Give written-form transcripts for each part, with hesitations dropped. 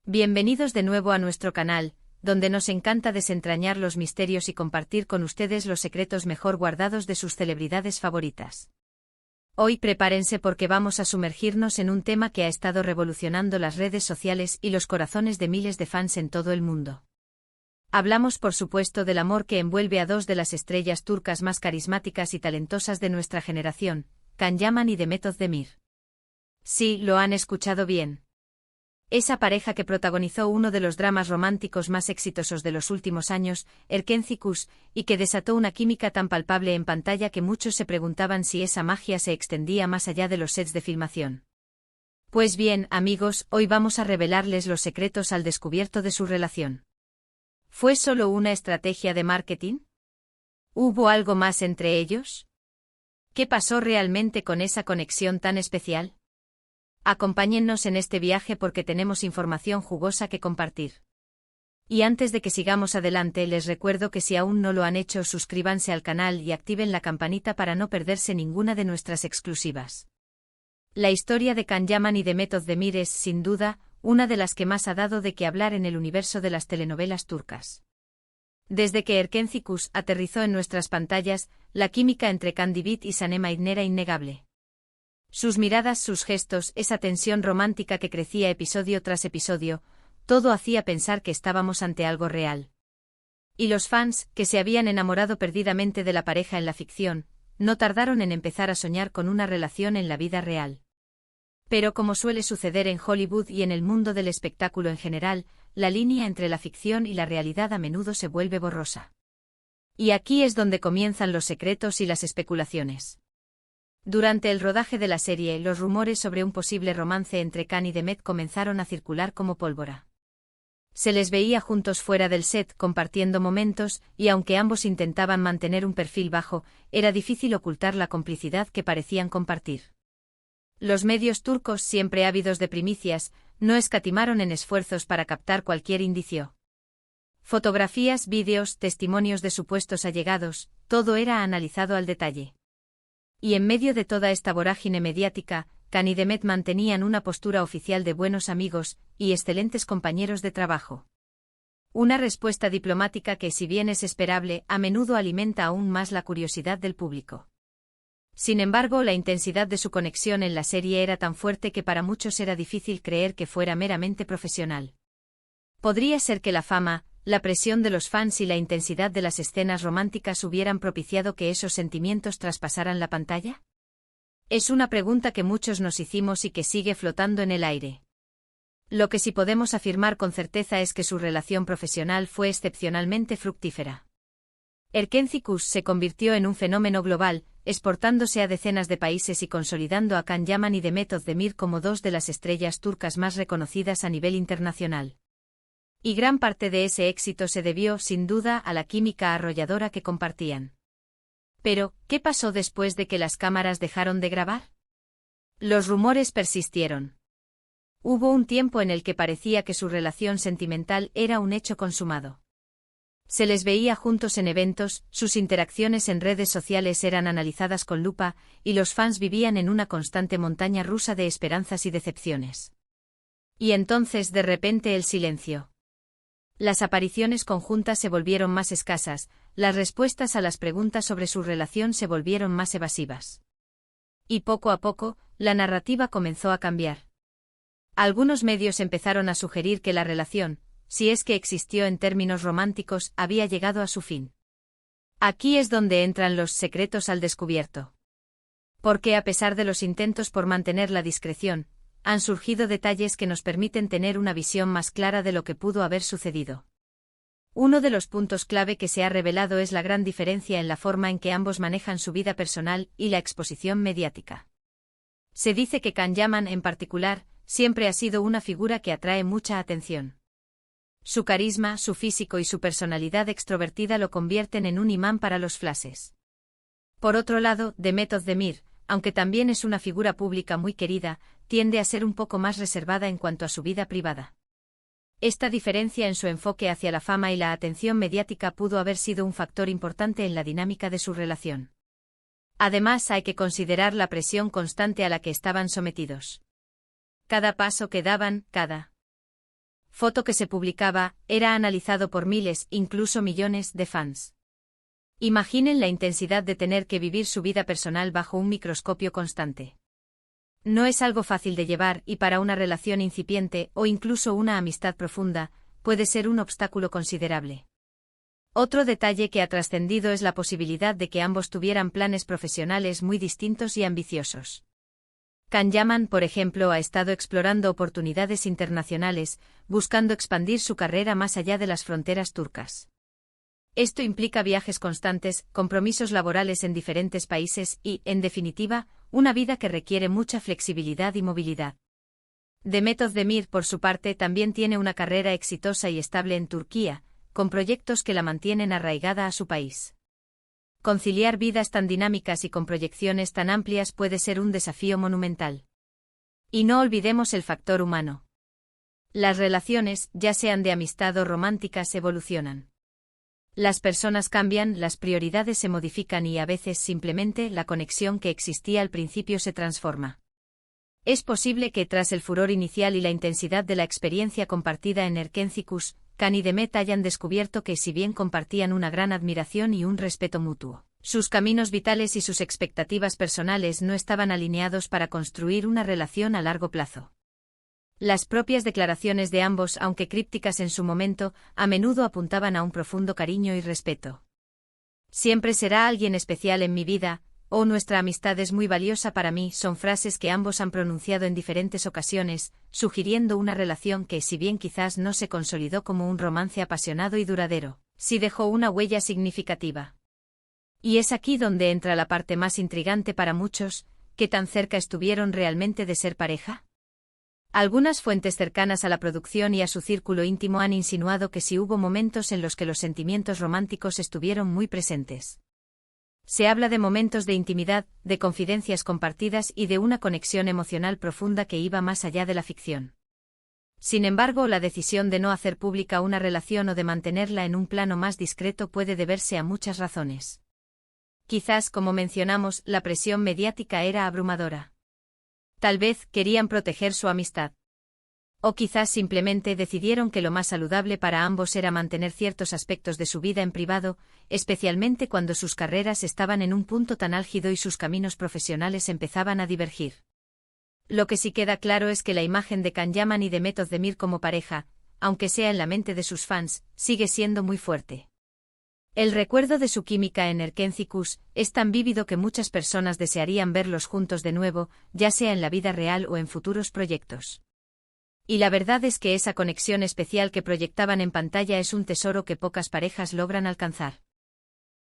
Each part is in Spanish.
Bienvenidos de nuevo a nuestro canal, donde nos encanta desentrañar los misterios y compartir con ustedes los secretos mejor guardados de sus celebridades favoritas. Hoy prepárense porque vamos a sumergirnos en un tema que ha estado revolucionando las redes sociales y los corazones de miles de fans en todo el mundo. Hablamos por supuesto del amor que envuelve a dos de las estrellas turcas más carismáticas y talentosas de nuestra generación, Can Yaman y Demet Özdemir. Sí, lo han escuchado bien. Esa pareja que protagonizó uno de los dramas románticos más exitosos de los últimos años, Erkenci Kuş, y que desató una química tan palpable en pantalla que muchos se preguntaban si esa magia se extendía más allá de los sets de filmación. Pues bien, amigos, hoy vamos a revelarles los secretos al descubierto de su relación. ¿Fue solo una estrategia de marketing? ¿Hubo algo más entre ellos? ¿Qué pasó realmente con esa conexión tan especial? Acompáñennos en este viaje porque tenemos información jugosa que compartir. Y antes de que sigamos adelante, les recuerdo que si aún no lo han hecho, suscríbanse al canal y activen la campanita para no perderse ninguna de nuestras exclusivas. La historia de Can Yaman y Demet Özdemir es, sin duda, una de las que más ha dado de qué hablar en el universo de las telenovelas turcas. Desde que Erkenci Kuş aterrizó en nuestras pantallas, la química entre Can Divit y Sanem Aydin era innegable. Sus miradas, sus gestos, esa tensión romántica que crecía episodio tras episodio, todo hacía pensar que estábamos ante algo real. Y los fans, que se habían enamorado perdidamente de la pareja en la ficción, no tardaron en empezar a soñar con una relación en la vida real. Pero como suele suceder en Hollywood y en el mundo del espectáculo en general, la línea entre la ficción y la realidad a menudo se vuelve borrosa. Y aquí es donde comienzan los secretos y las especulaciones. Durante el rodaje de la serie, los rumores sobre un posible romance entre Can y Demet comenzaron a circular como pólvora. Se les veía juntos fuera del set, compartiendo momentos, y aunque ambos intentaban mantener un perfil bajo, era difícil ocultar la complicidad que parecían compartir. Los medios turcos, siempre ávidos de primicias, no escatimaron en esfuerzos para captar cualquier indicio. Fotografías, vídeos, testimonios de supuestos allegados, todo era analizado al detalle. Y en medio de toda esta vorágine mediática, Can y Demet mantenían una postura oficial de buenos amigos y excelentes compañeros de trabajo. Una respuesta diplomática que, si bien es esperable, a menudo alimenta aún más la curiosidad del público. Sin embargo, la intensidad de su conexión en la serie era tan fuerte que para muchos era difícil creer que fuera meramente profesional. ¿Podría ser que la fama, la presión de los fans y la intensidad de las escenas románticas hubieran propiciado que esos sentimientos traspasaran la pantalla? Es una pregunta que muchos nos hicimos y que sigue flotando en el aire. Lo que sí podemos afirmar con certeza es que su relación profesional fue excepcionalmente fructífera. Erkenci Kuş se convirtió en un fenómeno global, exportándose a decenas de países y consolidando a Can Yaman y Demet Özdemir como dos de las estrellas turcas más reconocidas a nivel internacional. Y gran parte de ese éxito se debió, sin duda, a la química arrolladora que compartían. Pero, ¿qué pasó después de que las cámaras dejaron de grabar? Los rumores persistieron. Hubo un tiempo en el que parecía que su relación sentimental era un hecho consumado. Se les veía juntos en eventos, sus interacciones en redes sociales eran analizadas con lupa, y los fans vivían en una constante montaña rusa de esperanzas y decepciones. Y entonces, de repente, el silencio. Las apariciones conjuntas se volvieron más escasas, las respuestas a las preguntas sobre su relación se volvieron más evasivas. Y poco a poco, la narrativa comenzó a cambiar. Algunos medios empezaron a sugerir que la relación, si es que existió en términos románticos, había llegado a su fin. Aquí es donde entran los secretos al descubierto. Porque a pesar de los intentos por mantener la discreción, han surgido detalles que nos permiten tener una visión más clara de lo que pudo haber sucedido. Uno de los puntos clave que se ha revelado es la gran diferencia en la forma en que ambos manejan su vida personal y la exposición mediática. Se dice que Can Yaman, en particular, siempre ha sido una figura que atrae mucha atención. Su carisma, su físico y su personalidad extrovertida lo convierten en un imán para los flashes. Por otro lado, Demet Özdemir, aunque también es una figura pública muy querida, tiende a ser un poco más reservada en cuanto a su vida privada. Esta diferencia en su enfoque hacia la fama y la atención mediática pudo haber sido un factor importante en la dinámica de su relación. Además, hay que considerar la presión constante a la que estaban sometidos. Cada paso que daban, cada foto que se publicaba, era analizado por miles, incluso millones, de fans. Imaginen la intensidad de tener que vivir su vida personal bajo un microscopio constante. No es algo fácil de llevar y para una relación incipiente o incluso una amistad profunda, puede ser un obstáculo considerable. Otro detalle que ha trascendido es la posibilidad de que ambos tuvieran planes profesionales muy distintos y ambiciosos. Can Yaman, por ejemplo, ha estado explorando oportunidades internacionales, buscando expandir su carrera más allá de las fronteras turcas. Esto implica viajes constantes, compromisos laborales en diferentes países y, en definitiva, una vida que requiere mucha flexibilidad y movilidad. Demet Özdemir, por su parte, también tiene una carrera exitosa y estable en Turquía, con proyectos que la mantienen arraigada a su país. Conciliar vidas tan dinámicas y con proyecciones tan amplias puede ser un desafío monumental. Y no olvidemos el factor humano. Las relaciones, ya sean de amistad o románticas, evolucionan. Las personas cambian, las prioridades se modifican y a veces simplemente la conexión que existía al principio se transforma. Es posible que tras el furor inicial y la intensidad de la experiencia compartida en Erkencikus, Can y Demet hayan descubierto que si bien compartían una gran admiración y un respeto mutuo, sus caminos vitales y sus expectativas personales no estaban alineados para construir una relación a largo plazo. Las propias declaraciones de ambos, aunque crípticas en su momento, a menudo apuntaban a un profundo cariño y respeto. Siempre será alguien especial en mi vida, o nuestra amistad es muy valiosa para mí, son frases que ambos han pronunciado en diferentes ocasiones, sugiriendo una relación que, si bien quizás no se consolidó como un romance apasionado y duradero, sí dejó una huella significativa. Y es aquí donde entra la parte más intrigante para muchos: ¿qué tan cerca estuvieron realmente de ser pareja? Algunas fuentes cercanas a la producción y a su círculo íntimo han insinuado que sí hubo momentos en los que los sentimientos románticos estuvieron muy presentes. Se habla de momentos de intimidad, de confidencias compartidas y de una conexión emocional profunda que iba más allá de la ficción. Sin embargo, la decisión de no hacer pública una relación o de mantenerla en un plano más discreto puede deberse a muchas razones. Quizás, como mencionamos, la presión mediática era abrumadora. Tal vez querían proteger su amistad. O quizás simplemente decidieron que lo más saludable para ambos era mantener ciertos aspectos de su vida en privado, especialmente cuando sus carreras estaban en un punto tan álgido y sus caminos profesionales empezaban a divergir. Lo que sí queda claro es que la imagen de Can Yaman y Demet Özdemir como pareja, aunque sea en la mente de sus fans, sigue siendo muy fuerte. El recuerdo de su química en Erkencikus es tan vívido que muchas personas desearían verlos juntos de nuevo, ya sea en la vida real o en futuros proyectos. Y la verdad es que esa conexión especial que proyectaban en pantalla es un tesoro que pocas parejas logran alcanzar.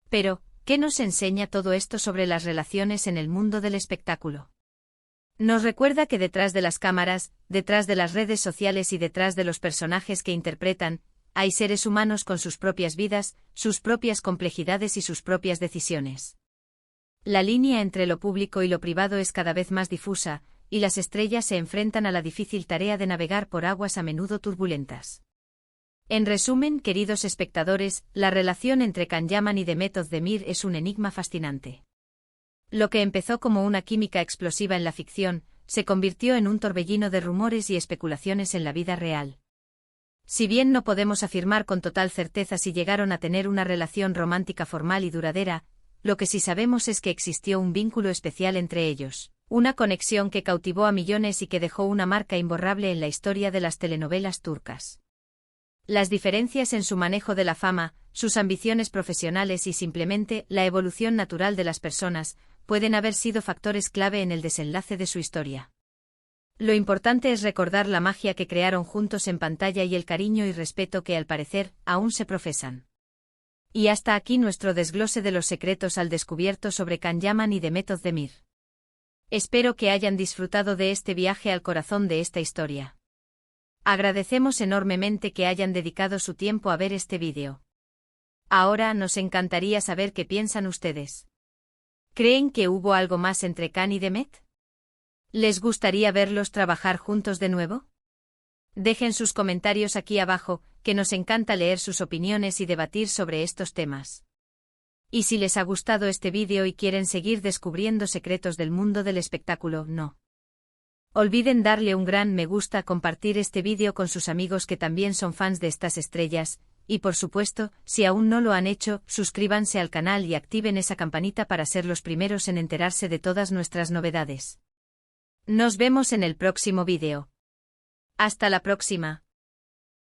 Pero, ¿qué nos enseña todo esto sobre las relaciones en el mundo del espectáculo? Nos recuerda que detrás de las cámaras, detrás de las redes sociales y detrás de los personajes que interpretan, hay seres humanos con sus propias vidas, sus propias complejidades y sus propias decisiones. La línea entre lo público y lo privado es cada vez más difusa, y las estrellas se enfrentan a la difícil tarea de navegar por aguas a menudo turbulentas. En resumen, queridos espectadores, la relación entre Can Yaman y Demet Özdemir es un enigma fascinante. Lo que empezó como una química explosiva en la ficción, se convirtió en un torbellino de rumores y especulaciones en la vida real. Si bien no podemos afirmar con total certeza si llegaron a tener una relación romántica formal y duradera, lo que sí sabemos es que existió un vínculo especial entre ellos. Una conexión que cautivó a millones y que dejó una marca imborrable en la historia de las telenovelas turcas. Las diferencias en su manejo de la fama, sus ambiciones profesionales y simplemente la evolución natural de las personas, pueden haber sido factores clave en el desenlace de su historia. Lo importante es recordar la magia que crearon juntos en pantalla y el cariño y respeto que al parecer aún se profesan. Y hasta aquí nuestro desglose de los secretos al descubierto sobre Can Yaman y Demet Özdemir. Espero que hayan disfrutado de este viaje al corazón de esta historia. Agradecemos enormemente que hayan dedicado su tiempo a ver este vídeo. Ahora nos encantaría saber qué piensan ustedes. ¿Creen que hubo algo más entre Can y Demet? ¿Les gustaría verlos trabajar juntos de nuevo? Dejen sus comentarios aquí abajo, que nos encanta leer sus opiniones y debatir sobre estos temas. Y si les ha gustado este vídeo y quieren seguir descubriendo secretos del mundo del espectáculo, no Olviden darle un gran me gusta, compartir este vídeo con sus amigos que también son fans de estas estrellas, y por supuesto, si aún no lo han hecho, suscríbanse al canal y activen esa campanita para ser los primeros en enterarse de todas nuestras novedades. Nos vemos en el próximo vídeo. Hasta la próxima.